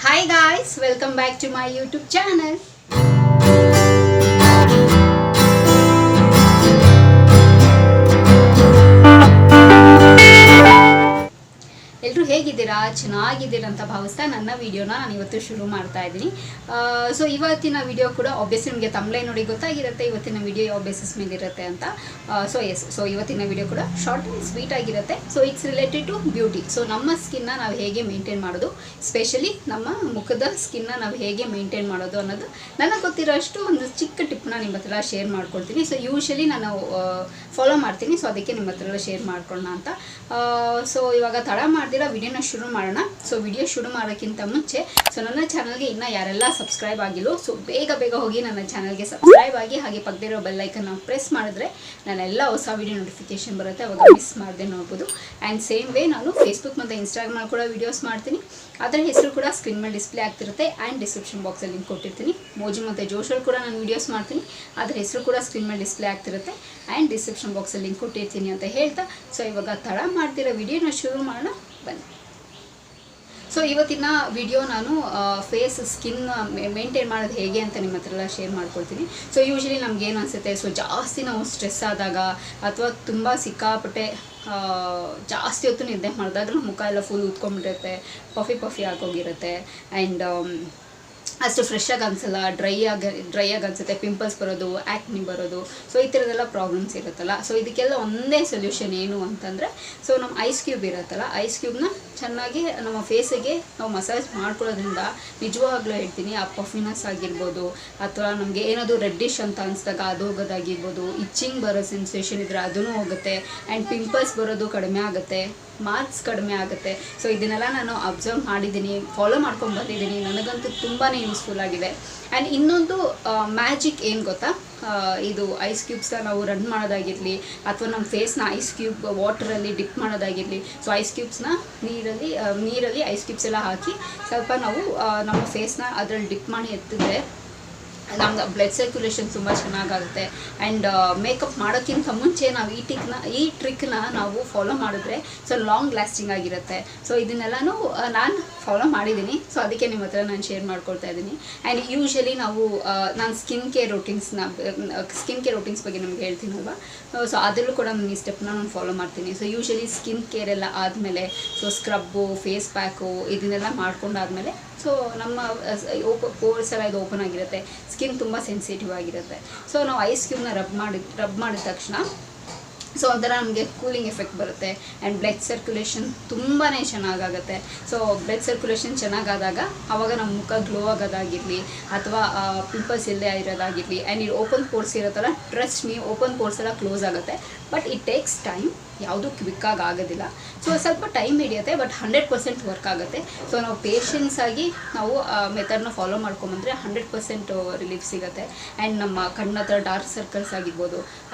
Hi guys, welcome back to my YouTube channel. ಎಲ್ಲರೂ ಹೇಗಿದ್ದೀರಾ? ಚೆನ್ನಾಗಿದ್ದೀರಾ ಅಂತ ಭಾವಿಸ್ತಾ ನನ್ನ ವಿಡಿಯೋನ ನಾನು ಇವತ್ತು ಶುರು ಮಾಡ್ತಾ ಇದ್ದೀನಿ. ಸೊ ಇವತ್ತಿನ ವಿಡಿಯೋ ಕೂಡ ಆಬ್ವಿಯಸ್ಲಿ ನಿಮಗೆ ತಮ್ಲೈನ್ ನೋಡಿ ಗೊತ್ತಾಗಿರುತ್ತೆ ಇವತ್ತಿನ ವಿಡಿಯೋ ಯಾವ ಬೇಸಿಸ್ ಮೇಲೆ ಇರುತ್ತೆ ಅಂತ. ಸೊ ಇವತ್ತಿನ ವಿಡಿಯೋ ಕೂಡ ಶಾರ್ಟ್ ಆ್ಯಂಡ್ ಸ್ವೀಟ್ ಆಗಿರುತ್ತೆ. So it's related to beauty. So ನಮ್ಮ ಸ್ಕಿನ್ನ ನಾವು ಹೇಗೆ ಮೇಂಟೈನ್ ಮಾಡೋದು, ಸ್ಪೆಷಲಿ ನಮ್ಮ ಮುಖದ ಸ್ಕಿನ್ನ ನಾವು ಹೇಗೆ ಮೇಂಟೈನ್ ಮಾಡೋದು ಅನ್ನೋದು ನನಗೆ ಗೊತ್ತಿರೋ ಅಷ್ಟು ಒಂದು ಚಿಕ್ಕ ಟಿಪ್ನ ನಿಮ್ಮ ಹತ್ರ ಶೇರ್ ಮಾಡ್ಕೊಳ್ತೀನಿ. ಸೊ ಯೂಶಲಿ ನಾನು ಫಾಲೋ ಮಾಡ್ತೀನಿ, ಸೊ ಅದಕ್ಕೆ ನಿಮ್ಮ ಹತ್ರ ಶೇರ್ ಮಾಡ್ಕೊಳ್ಳೋಣ ಅಂತ. ಸೊ ಇವಾಗ ತಡ ಮಾಡ್ದಿರೋ ವಿಡಿಯೋನ ಶುರು ಮಾಡೋಣ. ಸೊ ವಿಡಿಯೋ ಶುರು ಮಾಡೋಕ್ಕಿಂತ ಮುಂಚೆ ಸೊ ನನ್ನ ಚಾನಲ್ಗೆ ಇನ್ನೂ ಯಾರೆಲ್ಲ ಸಬ್ಸ್ಕ್ರೈಬ್ ಆಗಿಲ್ಲ, ಸೊ ಬೇಗ ಹೋಗಿ ನನ್ನ ಚಾನಲ್ಗೆ ಸಬ್ಸ್ಕ್ರೈಬ್ ಆಗಿ, ಹಾಗೆ ಪಕ್ಕದಿರೋ ಬೆಲ್ಲೈಕನ್ನ ಪ್ರೆಸ್ ಮಾಡಿದ್ರೆ ನಾನೆಲ್ಲ ಹೊಸ ವಿಡಿಯೋ ನೋಟಿಫಿಕೇಶನ್ ಬರುತ್ತೆ, ಅವಾಗ ಮಿಸ್ ಮಾಡದೆ ನೋಡ್ಬೋದು. ಆ್ಯಂಡ್ ಸೇಮ್ ವೇ ನಾನು ಫೇಸ್ಬುಕ್ ಮತ್ತು ಇನ್ಸ್ಟಾಗ್ರಾಮ್ ಕೂಡ ವೀಡಿಯೋಸ್ ಮಾಡ್ತೀನಿ. ಅದರ ಹೆಸರು ಕೂಡ ಸ್ಕ್ರೀನ್ ಮೇಲೆ ಡಿಸ್ಪ್ಲೇ ಆಗ್ತಿರುತ್ತೆ ಆ್ಯಂಡ್ ಡಿಸ್ಕ್ರಿಪ್ಷನ್ ಬಾಕ್ಸಲ್ಲಿ ಲಿಂಕ್ ಕೊಟ್ಟಿರ್ತೀನಿ. ಮೋಜು ಮತ್ತು ಜೋಶಲ್ಲಿ ಕೂಡ ನಾನು ವೀಡಿಯೋಸ್ ಮಾಡ್ತೀನಿ, ಅದರ ಹೆಸರು ಕೂಡ ಸ್ಕ್ರೀನ್ ಮೇಲೆ ಡಿಸ್ಪ್ಲೇ ಆಗ್ತಿರುತ್ತೆ ಆ್ಯಂಡ್ ಡಿಸ್ಕ್ರಿಪ್ಷನ್ ಬಾಕ್ಸಲ್ಲಿ ಲಿಂಕ್ ಕೊಟ್ಟಿರ್ತೀನಿ ಅಂತ ಹೇಳ್ತಾ ಸೊ ಇವಾಗ ತಡ ಮಾಡ್ತಿರೋ ವಿಡಿಯೋನ ಶುರು ಮಾಡೋಣ ಬನ್ನಿ. ಸೊ ಇವತ್ತಿನ ವಿಡಿಯೋ ನಾನು ಫೇಸ್ ಸ್ಕಿನ್ ಮೇಂಟೈನ್ ಮಾಡೋದು ಹೇಗೆ ಅಂತ ನಿಮ್ಮ ಹತ್ರ ಎಲ್ಲ ಶೇರ್ ಮಾಡ್ಕೊಳ್ತೀನಿ. ಸೊ ಯೂಶಲಿ ನಮ್ಗೆ ಏನು ಅನಿಸುತ್ತೆ, ಸೊ ಜಾಸ್ತಿ ನಾವು ಸ್ಟ್ರೆಸ್ ಆದಾಗ ಅಥವಾ ತುಂಬ ಸಿಕ್ಕಾಪಟ್ಟೆ ಜಾಸ್ತಿ ಹೊತ್ತು ನಿದ್ದೆ ಮಾಡಿದಾಗ ನಮ್ಮ ಮುಖ ಎಲ್ಲ ಫುಲ್ ಉತ್ಕೊಂಡ್ಬಿಟ್ಟಿರುತ್ತೆ, ಪಫಿ ಆಗೋಗಿರುತ್ತೆ ಆ್ಯಂಡ್ ಅಷ್ಟು ಫ್ರೆಶ್ ಆಗಿ ಅನಿಸಲ್ಲ, ಡ್ರೈ ಆಗಿ ಅನಿಸುತ್ತೆ, ಪಿಂಪಲ್ಸ್ ಬರೋದು, ಆ್ಯಕ್ನಿ ಬರೋದು, ಸೊ ಈ ಥರದ್ದೆಲ್ಲ ಪ್ರಾಬ್ಲಮ್ಸ್ ಇರುತ್ತಲ್ಲ. ಸೊ ಇದಕ್ಕೆಲ್ಲ ಒಂದೇ ಸೊಲ್ಯೂಷನ್ ಏನು ಅಂತಂದರೆ, ಸೊ ನಮ್ಮ ಐಸ್ ಕ್ಯೂಬ್ ಇರುತ್ತಲ್ಲ, ಐಸ್ ಕ್ಯೂಬ್ನ ಚೆನ್ನಾಗಿ ನಮ್ಮ ಫೇಸಿಗೆ ನಾವು ಮಸಾಜ್ ಮಾಡ್ಕೊಳ್ಳೋದ್ರಿಂದ ನಿಜವಾಗ್ಲೂ ಹೇಳ್ತೀನಿ ಆ ಪಫಿನೆಸ್ ಆಗಿರ್ಬೋದು, ಅಥವಾ ನಮಗೆ ಏನಾದರೂ ರೆಡ್ಡಿಶ್ ಅಂತ ಅನಿಸಿದಾಗ ಅದು ಹೋಗೋದಾಗಿರ್ಬೋದು, ಇಚ್ಚಿಂಗ್ ಬರೋ ಸೆನ್ಸೇಷನ್ ಇದ್ದರೆ ಅದೂ ಹೋಗುತ್ತೆ ಆ್ಯಂಡ್ ಪಿಂಪಲ್ಸ್ ಬರೋದು ಕಡಿಮೆ ಆಗುತ್ತೆ, ಮಾರ್ಕ್ಸ್ ಕಡಿಮೆ ಆಗುತ್ತೆ. ಸೊ ಇದನ್ನೆಲ್ಲ ನಾನು ಅಬ್ಸರ್ವ್ ಮಾಡಿದ್ದೀನಿ, ಫಾಲೋ ಮಾಡ್ಕೊಂಡು ಬಂದಿದ್ದೀನಿ, ನನಗಂತೂ ತುಂಬಾ ಯೂಸ್ಫುಲ್ ಆಗಿದೆ. ಆ್ಯಂಡ್ ಇನ್ನೊಂದು ಮ್ಯಾಜಿಕ್ ಏನು ಗೊತ್ತಾ, ಇದು ಐಸ್ ಕ್ಯೂಬ್ಸ್ನ ನಾವು ರನ್ ಮಾಡೋದಾಗಿರಲಿ ಅಥವಾ ನಮ್ಮ ಫೇಸ್ನ ಐಸ್ ಕ್ಯೂಬ್ ವಾಟರಲ್ಲಿ ಡಿಪ್ ಮಾಡೋದಾಗಿರಲಿ, ಸೊ ಐಸ್ ಕ್ಯೂಬ್ಸ್ನ ನೀರಲ್ಲಿ ಐಸ್ ಕ್ಯೂಬ್ಸ್ ಎಲ್ಲ ಹಾಕಿ ಸ್ವಲ್ಪ ನಾವು ನಮ್ಮ ಫೇಸ್ನ ಅದರಲ್ಲಿ ಡಿಪ್ ಮಾಡಿ ಎತ್ತಿದ್ರೆ ನಮ್ದು ಬ್ಲಡ್ ಸರ್ಕ್ಯುಲೇಷನ್ ತುಂಬ ಚೆನ್ನಾಗಾಗುತ್ತೆ. ಆ್ಯಂಡ್ ಮೇಕಪ್ ಮಾಡೋಕ್ಕಿಂತ ಮುಂಚೆ ನಾವು ಈ ಟ್ರಿಕ್ನ ನಾವು ಫಾಲೋ ಮಾಡಿದ್ರೆ ಸೊ ಲಾಂಗ್ ಲಾಸ್ಟಿಂಗ್ ಆಗಿರುತ್ತೆ. ಸೊ ಇದನ್ನೆಲ್ಲನೂ ನಾನು ಫಾಲೋ ಮಾಡಿದ್ದೀನಿ, ಸೊ ಅದಕ್ಕೆ ನಿಮ್ಮ ಹತ್ರ ನಾನು ಶೇರ್ ಮಾಡ್ಕೊಳ್ತಾ ಇದ್ದೀನಿ. ಆ್ಯಂಡ್ ಯೂಶಲಿ ನಾವು ನಾನು ಸ್ಕಿನ್ ಕೇರ್ ರೂಟೀನ್ಸ್ ಬಗ್ಗೆ ನಿಮ್ಗೆ ಹೇಳ್ತೀನಲ್ವ, ಸೊ ಅದರಲ್ಲೂ ಕೂಡ ನಾನು ಈ ಸ್ಟೆಪ್ನ ನಾನು ಫಾಲೋ ಮಾಡ್ತೀನಿ. ಸೊ ಯೂಶಲಿ ಸ್ಕಿನ್ ಕೇರ್ ಎಲ್ಲ ಆದಮೇಲೆ ಸೊ ಸ್ಕ್ರಬ್ಬು, ಫೇಸ್ ಪ್ಯಾಕು ಇದನ್ನೆಲ್ಲ ಮಾಡ್ಕೊಂಡಾದ್ಮೇಲೆ ಸೊ ನಮ್ಮ ಪೋರ್ಸ್ ಎಲ್ಲ ಇದು ಓಪನ್ ಆಗಿರುತ್ತೆ, ಸ್ಕಿನ್ ತುಂಬ ಸೆನ್ಸಿಟಿವ್ ಆಗಿರುತ್ತೆ. ಸೊ ನಾವು ಐಸ್ ಕ್ಯೂಬ್ನ ರಬ್ ಮಾಡಿದ ತಕ್ಷಣ ಸೊ ಒಂಥರ ನಮಗೆ ಕೂಲಿಂಗ್ ಎಫೆಕ್ಟ್ ಬರುತ್ತೆ ಆ್ಯಂಡ್ ಬ್ಲಡ್ ಸರ್ಕ್ಯುಲೇಷನ್ ತುಂಬಾ ಚೆನ್ನಾಗಾಗುತ್ತೆ. ಸೊ ಬ್ಲಡ್ ಸರ್ಕ್ಯುಲೇಷನ್ ಚೆನ್ನಾಗಾದಾಗ ಆವಾಗ ನಮ್ಮ ಮುಖ ಗ್ಲೋ ಆಗೋದಾಗಿರಲಿ ಅಥವಾ ಪಿಂಪಲ್ಸ್ ಇಲ್ಲದೆ ಇರೋದಾಗಿರಲಿ, ಆ್ಯಂಡ್ ಇದು ಓಪನ್ ಪೋರ್ಸ್ ಇರುತ್ತಲ್ಲ, ಟ್ರಸ್ಟ್ ಮೀ ಓಪನ್ ಪೋರ್ಸ್ ಎಲ್ಲ ಕ್ಲೋಸ್ ಆಗುತ್ತೆ. ಬಟ್ ಇಟ್ ಟೇಕ್ಸ್ ಟೈಮ್, ಯಾವುದೂ ಕ್ವಿಕ್ಕಾಗಿ ಆಗೋದಿಲ್ಲ. ಸೊ ಸ್ವಲ್ಪ ಟೈಮ್ ಹಿಡಿಯುತ್ತೆ, ಬಟ್ 100% ವರ್ಕ್ ಆಗುತ್ತೆ. ಸೊ ನಾವು ಪೇಷನ್ಸ್ ಆಗಿ ನಾವು ಮೆಥಡ್ನ ಫಾಲೋ ಮಾಡ್ಕೊಂಬಂದರೆ 100% ರಿಲೀಫ್ ಸಿಗುತ್ತೆ. ಆ್ಯಂಡ್ ನಮ್ಮ ಕಣ್ಣ ಹತ್ರ ಡಾರ್ಕ್ ಸರ್ಕಲ್ಸ್ ಆಗಿರ್ಬೋದು,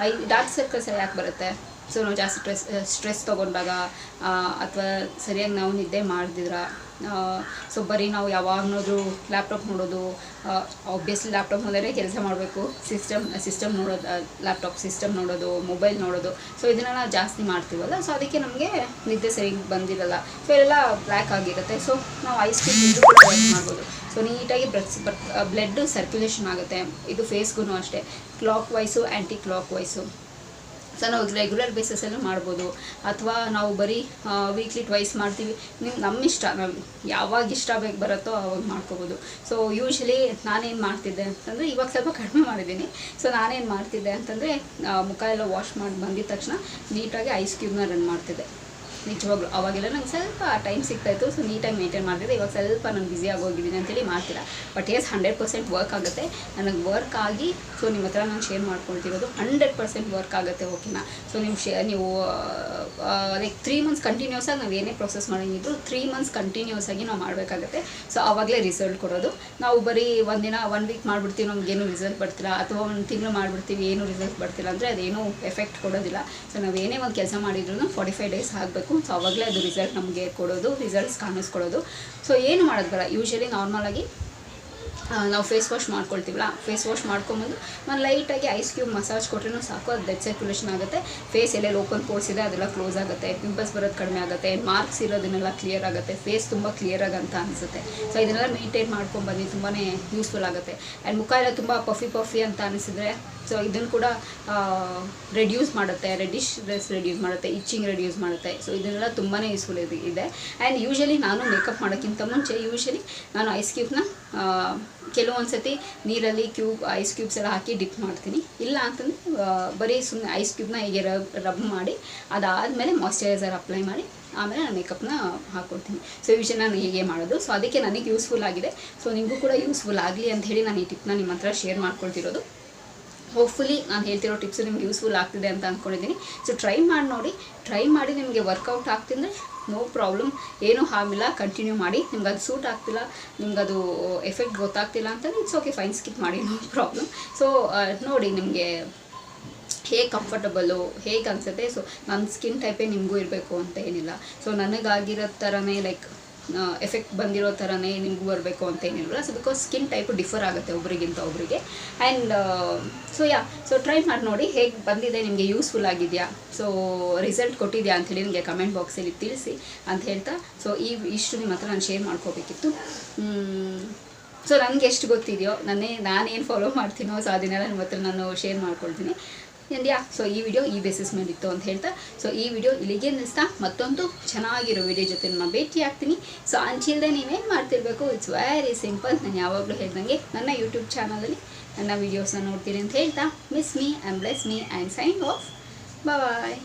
ಡಾರ್ಕ್ ಸರ್ಕಲ್ಸ್ ಯಾಕೆ ಬರುತ್ತೆ, ಸೊ ನಾವು ಜಾಸ್ತಿ ಸ್ಟ್ರೆಸ್ ತೊಗೊಂಡಾಗ ಅಥವಾ ಸರಿಯಾಗಿ ನಾವು ನಿದ್ದೆ ಮಾಡ್ದಿದ್ರ, ಸೊ ಬರೀ ನಾವು ಯಾವಾಗನಾದ್ರೂ ಲ್ಯಾಪ್ಟಾಪ್ ನೋಡೋದು, ಆಬ್ವಿಯಸ್ಲಿ ಲ್ಯಾಪ್ಟಾಪ್ ನೋಡಿದ್ರೆ ಕೆಲಸ ಮಾಡಬೇಕು, ಸಿಸ್ಟಮ್ ನೋಡೋದು, ಲ್ಯಾಪ್ಟಾಪ್ ಸಿಸ್ಟಮ್ ನೋಡೋದು, ಮೊಬೈಲ್ ನೋಡೋದು, ಸೊ ಇದನ್ನೆಲ್ಲ ಜಾಸ್ತಿ ಮಾಡ್ತೀವಲ್ಲ, ಸೊ ಅದಕ್ಕೆ ನಮಗೆ ನಿದ್ದೆ ಸರಿ ಬಂದಿರಲ್ಲ, ಸೊ ಎಲ್ಲ ಬ್ಲ್ಯಾಕ್ ಆಗಿರುತ್ತೆ. ಸೊ ನಾವು ಐಸ್ ಕ್ಯೂಬ್ ವರ್ಕ್ ಮಾಡ್ಬೋದು. ಸೊ ನೀಟಾಗಿ ಬ್ಲಡ್ ಸರ್ಕ್ಯುಲೇಷನ್ ಆಗುತ್ತೆ. ಇದು ಫೇಸ್ಗೂ ಅಷ್ಟೇ, ಕ್ಲಾಕ್ ವೈಸು ಆ್ಯಂಟಿ ಕ್ಲಾಕ್ ವೈಸು. ಸೊ ನಾವು ರೆಗ್ಯುಲರ್ ಬೇಸಿಸಲ್ಲೂ ಮಾಡ್ಬೋದು, ಅಥವಾ ನಾವು ಬರೀ ವೀಕ್ಲಿ ಟ್ವೈಸ್ ಮಾಡ್ತೀವಿ, ನಮ್ಮ ಇಷ್ಟ, ನಾವು ಯಾವಾಗ ಇಷ್ಟ ಬರುತ್ತೋ ಅವಾಗ ಮಾಡ್ಕೋಬೋದು. ಸೊ ಯೂಶ್ವಲಿ ನಾನೇನು ಮಾಡ್ತಿದ್ದೆ ಅಂತಂದರೆ, ಇವಾಗ ಸ್ವಲ್ಪ ಕಡಿಮೆ ಮಾಡಿದ್ದೀನಿ. ಸೊ ನಾನೇನು ಮಾಡ್ತಿದ್ದೆ ಅಂತಂದರೆ, ಮುಖ ಎಲ್ಲ ವಾಶ್ ಮಾಡಿ ಬಂದಿದ ತಕ್ಷಣ ನೀಟಾಗಿ ಐಸ್ ಕ್ಯೂಬ್ನ ರನ್ ಮಾಡ್ತಿದ್ದೆ. ನಿಜವಾಗ್ಲೂ ಅವಾಗೆಲ್ಲ ನಂಗೆ ಸ್ವಲ್ಪ ಟೈಮ್ ಸಿಗ್ತಾಯಿತ್ತು, ಸೊ ನೀಟಾಗಿ ಮೇಂಟೈನ್ ಮಾಡ್ತಿದ್ದೆ. ಇವಾಗ ಸ್ವಲ್ಪ ನಾನು ಬ್ಯುಸಿ ಆಗೋಗಿದ್ದೀನಿ ಅಂತೇಳಿ ಮಾಡ್ತೀರ, ಬಟ್ 100% ವರ್ಕ್ ಆಗುತ್ತೆ. ನನಗೆ ವರ್ಕ್ ಆಗಿ ಸೊ ನಿಮ್ಮ ಹತ್ರ ನಾನು ಶೇರ್ ಮಾಡ್ಕೊಳ್ತಿರೋದು 100% ವರ್ಕ್ ಆಗುತ್ತೆ, ಓಕೆನಾ. ಸೊ ನೀವು ಲೈಕ್ 3 ಮಂತ್ಸ್ ಕಂಟಿನ್ಯೂಸ್ ಆಗಿ ನಾವು ಏನೇ ಪ್ರೊಸೆಸ್ ಮಾಡೋಂಗಿದ್ರು 3 ಮಂತ್ಸ್ ಕಂಟಿನ್ಯೂಸ್ ಆಗಿ ನಾವು ಮಾಡಬೇಕಾಗುತ್ತೆ. ಸೊ ಆವಾಗಲೇ ರಿಸಲ್ಟ್ ಕೊಡೋದು. ನಾವು ಬರೀ ಒನ್ ವೀಕ್ ಮಾಡಿಬಿಡ್ತೀವಿ, ನಮಗೇನು ರಿಸಲ್ಟ್ ಬರ್ತಿಲ್ಲ, ಅಥವಾ 1 ತಿಂಗಳು ಮಾಡಿಬಿಡ್ತೀವಿ, ಏನೂ ರಿಸಲ್ಟ್ ಬರ್ತಿಲ್ಲ ಅಂದರೆ ಅದೇನೂ ಎಫೆಕ್ಟ್ ಕೊಡೋದಿಲ್ಲ. ಸೊ ನಾವು ಏನೇ ಒಂದು ಕೆಲಸ ಮಾಡಿದ್ರು 45 ಡೇಸ್ ಆಗಬೇಕು. ಸೊ ಆವಾಗಲೇ ಅದು ರಿಸಲ್ಟ್ ನಮಗೆ ಕೊಡೋದು, ರಿಸಲ್ಟ್ಸ್ ಕಾಣಿಸ್ಕೊಡೋದು. ಸೊ ಏನು ಮಾಡೋದು ಬೇಡ, ಯೂಶಲಿ ನಾರ್ಮಲಾಗಿ ನಾವು ಫೇಸ್ ವಾಶ್ ಮಾಡ್ಕೊಳ್ತೀವಲ್ಲ, ಫೇಸ್ ವಾಶ್ ಮಾಡ್ಕೊಂಬಂದು ನಾನು ಲೈಟಾಗಿ ಐಸ್ ಕ್ಯೂಬ್ ಮಸಾಜ್ ಕೊಟ್ರೂ ಸಾಕು, ಅದು ಬ್ಲಡ್ ಸರ್ಕ್ಯುಲೇಷನ್ ಆಗುತ್ತೆ, ಫೇಸ್ ಎಲ್ಲೆಲ್ಲಿ ಓಪನ್ ಪೋರ್ಸ್ ಇದೆ ಅದೆಲ್ಲ ಕ್ಲೋಸ್ ಆಗುತ್ತೆ, ಪಿಂಪಲ್ಸ್ ಬರೋದು ಕಡಿಮೆ ಆಗುತ್ತೆ, ಮಾರ್ಕ್ಸ್ ಇರೋದನ್ನೆಲ್ಲ ಕ್ಲಿಯರ್ ಆಗುತ್ತೆ, ಫೇಸ್ ತುಂಬ ಕ್ಲಿಯರಾಗಿ ಅಂತ ಅನಿಸುತ್ತೆ. ಸೊ ಇದನ್ನೆಲ್ಲ ಮೇಂಟೈನ್ ಮಾಡ್ಕೊಂಡ್ಬನ್ನಿ, ತುಂಬಾ ಯೂಸ್ಫುಲ್ ಆಗುತ್ತೆ. ಆ್ಯಂಡ್ ಮುಖ ಎಲ್ಲ ತುಂಬ ಪಫಿ ಅಂತ ಅನಿಸಿದ್ರೆ ಸೊ ಇದನ್ನು ಕೂಡ ರೆಡ್ಯೂಸ್ ಮಾಡುತ್ತೆ, ರೆಡ್ಯೂಸ್ ಮಾಡುತ್ತೆ, ಇಚ್ಚಿಂಗ್ ರೆಡ್ಯೂಸ್ ಮಾಡುತ್ತೆ. ಸೊ ಇದನ್ನೆಲ್ಲ ತುಂಬಾ ಯೂಸ್ಫುಲ್ ಇದೆ. ಆ್ಯಂಡ್ ಯೂಶಲಿ ನಾನು ಮೇಕಪ್ ಮಾಡೋಕ್ಕಿಂತ ಮುಂಚೆ ನಾನು ಐಸ್ ಕ್ಯೂಬ್ನ ಕೆಲವೊಂದು ಸತಿ ನೀರಲ್ಲಿ ಐಸ್ ಕ್ಯೂಬ್ಸ್ ಎಲ್ಲ ಹಾಕಿ ಡಿಪ್ ಮಾಡ್ತೀನಿ. ಇಲ್ಲ ಅಂತಂದರೆ ಬರೀ ಸುಮ್ಮನೆ ಐಸ್ ಕ್ಯೂಬ್ನ ಹೀಗೆ ರಬ್ ಮಾಡಿ ಅದಾದಮೇಲೆ ಮಾಯ್ಶ್ಚರೈಸರ್ ಅಪ್ಲೈ ಮಾಡಿ ಆಮೇಲೆ ನಾನು ಮೇಕಪ್ನ ಹಾಕ್ಕೊಳ್ತೀನಿ. ಸೊ ಈ ವಿಷಯ ನಾನು ಹೀಗೆ ಮಾಡೋದು. ಸೊ ಅದಕ್ಕೆ ನನಗೆ ಯೂಸ್ಫುಲ್ ಆಗಿದೆ. ಸೊ ನಿಮಗೂ ಕೂಡ ಯೂಸ್ಫುಲ್ ಆಗಲಿ ಅಂತ ಹೇಳಿ ನಾನು ಈ ಟಿಪ್ನ ನಿಮ್ಮ ಹತ್ರ ಶೇರ್ ಮಾಡ್ಕೊಳ್ತಿರೋದು. ಹೋಪ್ಫುಲಿ ನಾನು ಹೇಳ್ತಿರೋ ಟಿಪ್ಸು ನಿಮ್ಗೆ ಯೂಸ್ಫುಲ್ ಆಗ್ತಿದೆ ಅಂತ ಅಂದ್ಕೊಂಡಿದ್ದೀನಿ. ಸೊ ಟ್ರೈ ಮಾಡಿ ನಿಮಗೆ ವರ್ಕೌಟ್ ಆಗ್ತಿದ್ರೆ ನೋ ಪ್ರಾಬ್ಲಮ್, ಏನೂ ಹಾರ್ಮಿಲ್ಲ, ಕಂಟಿನ್ಯೂ ಮಾಡಿ. ನಿಮ್ಗೆ ಅದು ಸೂಟ್ ಆಗ್ತಿಲ್ಲ, ನಿಮ್ಗೆ ಅದು ಎಫೆಕ್ಟ್ ಗೊತ್ತಾಗ್ತಿಲ್ಲ ಅಂತ ಇಟ್ಸ್ ಓಕೆ, ಫೈನ್, ಸ್ಕಿಪ್ ಮಾಡಿ, ನೋ ಪ್ರಾಬ್ಲಮ್. ಸೊ ನೋಡಿ ನಿಮಗೆ ಹೇಗೆ ಕಂಫರ್ಟಬಲ್ಲು, ಹೇಗೆ ಅನಿಸುತ್ತೆ. ಸೊ ನನ್ನ ಸ್ಕಿನ್ ಟೈಪೇ ನಿಮಗೂ ಇರಬೇಕು ಅಂತ ಏನಿಲ್ಲ. ಸೊ ನನಗಾಗಿರೋ ಥರನೇ ಲೈಕ್ ಎಫೆಕ್ಟ್ ಬಂದಿರೋ ಥರನೇ ನಿಮಗೂ ಬರಬೇಕು ಅಂತ ಏನಿಲ್ಲ. So because skin type differ ಆಗುತ್ತೆ ಒಬ್ರಿಗಿಂತ ಒಬ್ಬರಿಗೆ. ಆ್ಯಂಡ್ ಸೊ ಟ್ರೈ ಮಾಡಿ ನೋಡಿ ಹೇಗೆ ಬಂದಿದೆ, ನಿಮಗೆ ಯೂಸ್ಫುಲ್ ಆಗಿದೆಯಾ, ಸೊ ರಿಸಲ್ಟ್ ಕೊಟ್ಟಿದೆಯಾ ಅಂಥೇಳಿ ನನಗೆ ಕಮೆಂಟ್ ಬಾಕ್ಸಲ್ಲಿ ತಿಳಿಸಿ ಅಂತ ಹೇಳ್ತಾ, ಸೊ ಇಷ್ಟು ನಿಮ್ಮ ಹತ್ರ ನಾನು ಶೇರ್ ಮಾಡ್ಕೋಬೇಕಿತ್ತು. ಸೊ ನನಗೆ ಎಷ್ಟು ಗೊತ್ತಿದೆಯೋ ನಾನೇನು ಫಾಲೋ ಮಾಡ್ತೀನೋ ಸೊ ಅದನ್ನೆಲ್ಲ ನಿಮ್ಮ ಹತ್ರ ನಾನು ಶೇರ್ ಮಾಡ್ಕೊಳ್ತೀನಿ. ಸೊ ಈ ವಿಡಿಯೋ ಈ ಬೇಸಿಸ್ ಮೇಲಿತ್ತು ಅಂತ ಹೇಳ್ತಾ, ಸೊ ಈ ವಿಡಿಯೋ ಇಲ್ಲಿಗೆ ನಿಲ್ಲಿಸ್ತಾ ಮತ್ತೊಂದು ಚೆನ್ನಾಗಿರೋ ವಿಡಿಯೋ ಜೊತೆ ನಾನು ಭೇಟಿ ಆಗ್ತೀನಿ. ಸೊ ಅಂಚಿಲ್ದೆ ನೀವೇನು ಮಾಡ್ತಿರ್ಬೇಕು, ಇಟ್ಸ್ ವೆರಿ ಸಿಂಪಲ್. ನಾನು ಯಾವಾಗಲೂ ಹೇಳ್ದಂಗೆ ನನ್ನ ಯೂಟ್ಯೂಬ್ ಚಾನಲಲ್ಲಿ ನನ್ನ ವೀಡಿಯೋಸ್ನ ನೋಡ್ತೀನಿ ಅಂತ ಹೇಳ್ತಾ, miss me and bless me and sign off. Bye.